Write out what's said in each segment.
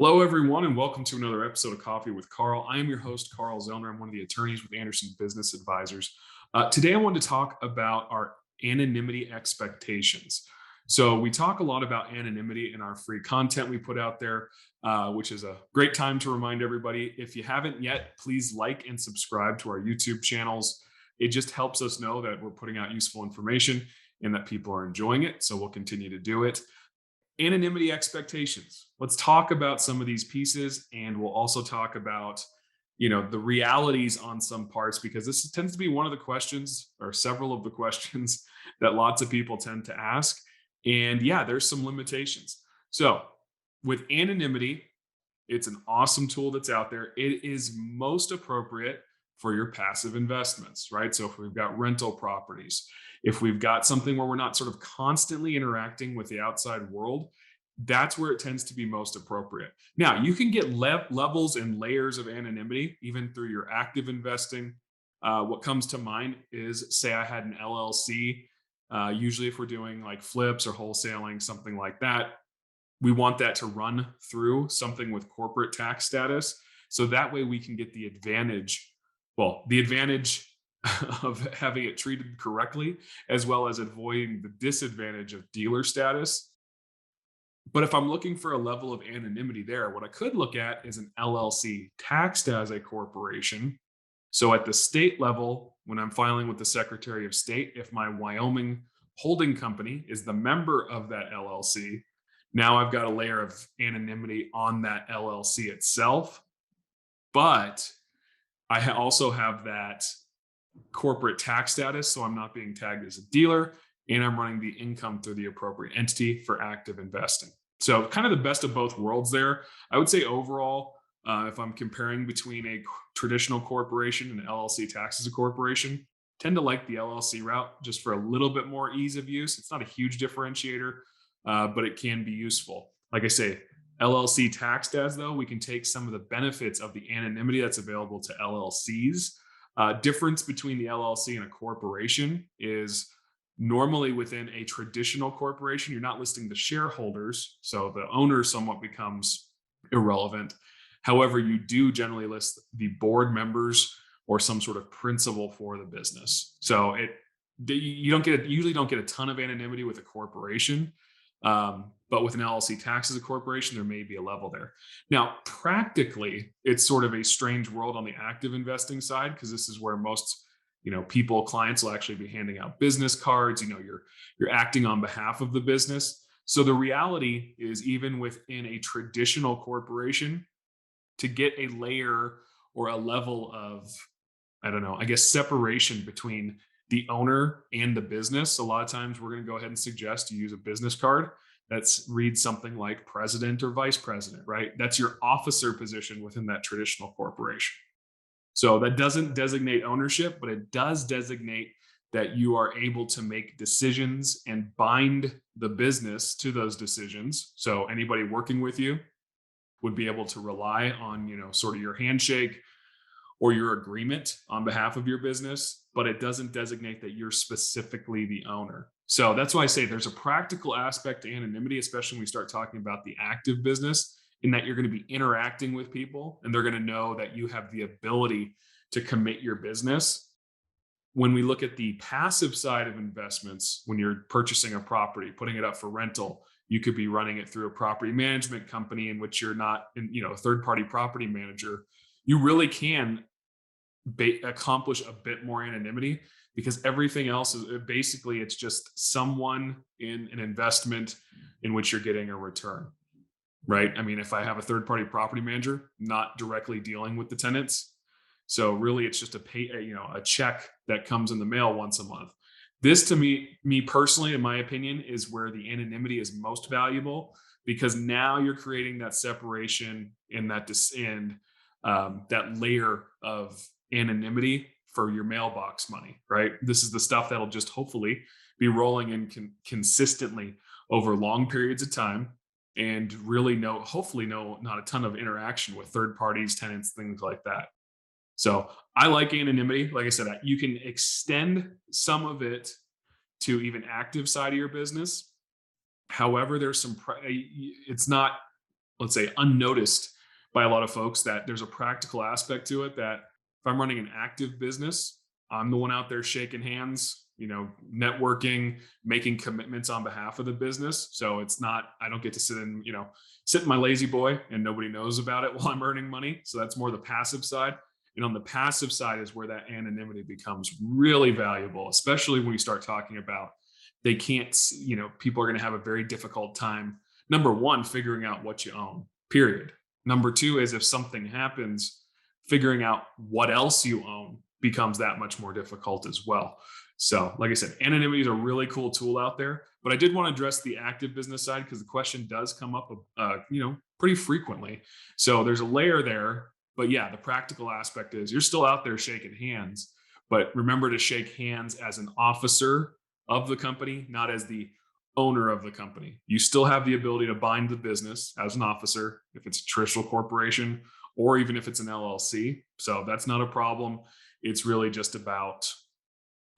Hello, everyone, and welcome to another episode of Coffee with Carl. I am your host, Carl Zellner. I'm one of the attorneys with Anderson Business Advisors. Today, I wanted to talk about our anonymity expectations. So, we talk a lot about anonymity in our free content we put out there, which is a great time to remind everybody. If you haven't yet, please like and subscribe to our YouTube channels. It just helps us know that we're putting out useful information and that people are enjoying it. So, we'll continue to do it. Anonymity expectations. Let's talk about some of these pieces, and we'll also talk about the realities on some parts, because this tends to be one of the questions or several of the questions that lots of people tend to ask. And yeah, there's some limitations. So with anonymity, it's an awesome tool that's out there. It is most appropriate for your passive investments, right? So if we've got rental properties, if we've got something where we're not sort of constantly interacting with the outside world, that's where it tends to be most appropriate. Now, you can get levels and layers of anonymity even through your active investing. What comes to mind is, say I had an LLC. Usually, if we're doing like flips or wholesaling, something like that, we want that to run through something with corporate tax status. So that way we can get the advantage of having it treated correctly, as well as avoiding the disadvantage of dealer status. But if I'm looking for a level of anonymity there, what I could look at is an LLC taxed as a corporation. So at the state level, when I'm filing with the Secretary of State, if my Wyoming holding company is the member of that LLC, now I've got a layer of anonymity on that LLC itself. But I also have that corporate tax status, so I'm not being tagged as a dealer, and I'm running the income through the appropriate entity for active investing. So kind of the best of both worlds there. I would say overall, if I'm comparing between a traditional corporation and an LLC tax as a corporation, tend to like the LLC route just for a little bit more ease of use. It's not a huge differentiator, but it can be useful. Like I say, LLC taxed as, though, we can take some of the benefits of the anonymity that's available to LLCs. Difference between the LLC and a corporation is normally within a traditional corporation, you're not listing the shareholders, so the owner somewhat becomes irrelevant. However, you do generally list the board members or some sort of principal for the business. So you usually don't get a ton of anonymity with a corporation. But with an LLC tax as a corporation, there may be a level there. Now, practically, it's sort of a strange world on the active investing side, because this is where most clients will actually be handing out business cards. You're acting on behalf of the business. So the reality is, even within a traditional corporation, to get a layer or a level of, I don't know, I guess, separation between the owner and the business, a lot of times we're going to go ahead and suggest you use a business card that reads something like president or vice president, right? That's your officer position within that traditional corporation. So that doesn't designate ownership, but it does designate that you are able to make decisions and bind the business to those decisions. So anybody working with you would be able to rely on, sort of your handshake or your agreement on behalf of your business, but it doesn't designate that you're specifically the owner. So that's why I say there's a practical aspect to anonymity, especially when we start talking about the active business, in that you're going to be interacting with people and they're going to know that you have the ability to commit your business. When we look at the passive side of investments, when you're purchasing a property, putting it up for rental, you could be running it through a property management company in which you're not, a third-party property manager. You really can accomplish a bit more anonymity, because everything else is basically, it's just someone in an investment in which you're getting a return, right? I mean, if I have a third-party property manager, not directly dealing with the tenants, so really it's just a check that comes in the mail once a month. This, to me personally, in my opinion, is where the anonymity is most valuable, because now you're creating that separation and that layer of anonymity for your mailbox money, right? This is the stuff that'll just hopefully be rolling in consistently over long periods of time, and really hopefully not a ton of interaction with third parties, tenants, things like that. So I like anonymity. Like I said, you can extend some of it to even active side of your business. However, it's not let's say, unnoticed by a lot of folks, that there's a practical aspect to it, that if I'm running an active business, I'm the one out there shaking hands, networking, making commitments on behalf of the business. So it's not, I don't get to sit in my lazy boy and nobody knows about it while I'm earning money. So that's more the passive side. And on the passive side is where that anonymity becomes really valuable, especially when we start talking about they can't, people are going to have a very difficult time, number one, figuring out what you own, period. Number two is if something happens, figuring out what else you own becomes that much more difficult as well. So, like I said, anonymity is a really cool tool out there. But I did want to address the active business side because the question does come up, pretty frequently. So there's a layer there. But yeah, the practical aspect is you're still out there shaking hands, but remember to shake hands as an officer of the company, not as the owner of the company. You still have the ability to bind the business as an officer if it's a traditional corporation or even if it's an LLC. So that's not a problem. It's really just about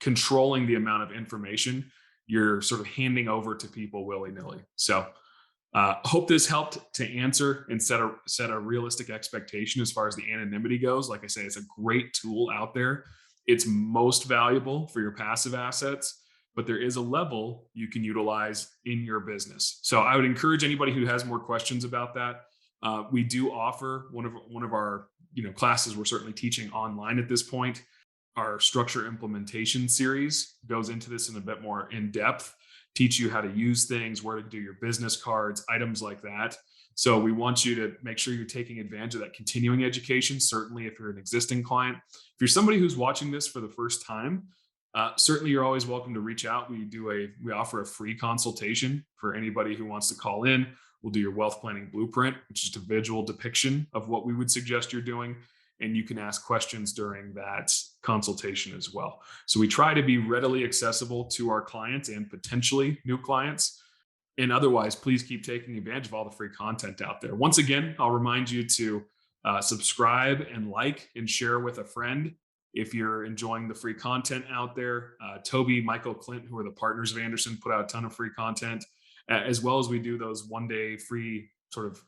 controlling the amount of information you're sort of handing over to people willy-nilly. So hope this helped to answer and set a realistic expectation as far as the anonymity goes. Like I say, it's a great tool out there. It's most valuable for your passive assets, but there is a level you can utilize in your business. So I would encourage anybody who has more questions about that. We do offer one of our classes we're certainly teaching online at this point. Our structure implementation series goes into this in a bit more in depth, teach you how to use things, where to do your business cards, items like that. So we want you to make sure you're taking advantage of that continuing education. Certainly, if you're an existing client, if you're somebody who's watching this for the first time, certainly you're always welcome to reach out. We offer a free consultation for anybody who wants to call in. We'll do your wealth planning blueprint, which is just a visual depiction of what we would suggest you're doing. And you can ask questions during that consultation as well. So we try to be readily accessible to our clients and potentially new clients. And otherwise, please keep taking advantage of all the free content out there. Once again, I'll remind you to subscribe and like and share with a friend if you're enjoying the free content out there. Toby, Michael, Clint, who are the partners of Anderson, put out a ton of free content, as well as we do those one-day free sort of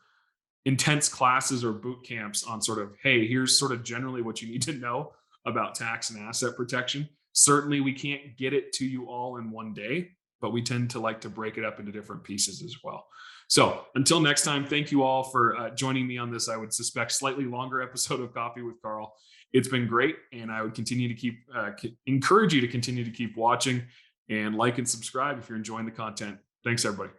intense classes or boot camps on sort of, hey, here's sort of generally what you need to know about tax and asset protection. Certainly, we can't get it to you all in one day, but we tend to like to break it up into different pieces as well. So until next time, thank you all for joining me on this, I would suspect, slightly longer episode of Coffee with Carl. It's been great, and I would continue to encourage you to continue to keep watching and like and subscribe if you're enjoying the content. Thanks, everybody.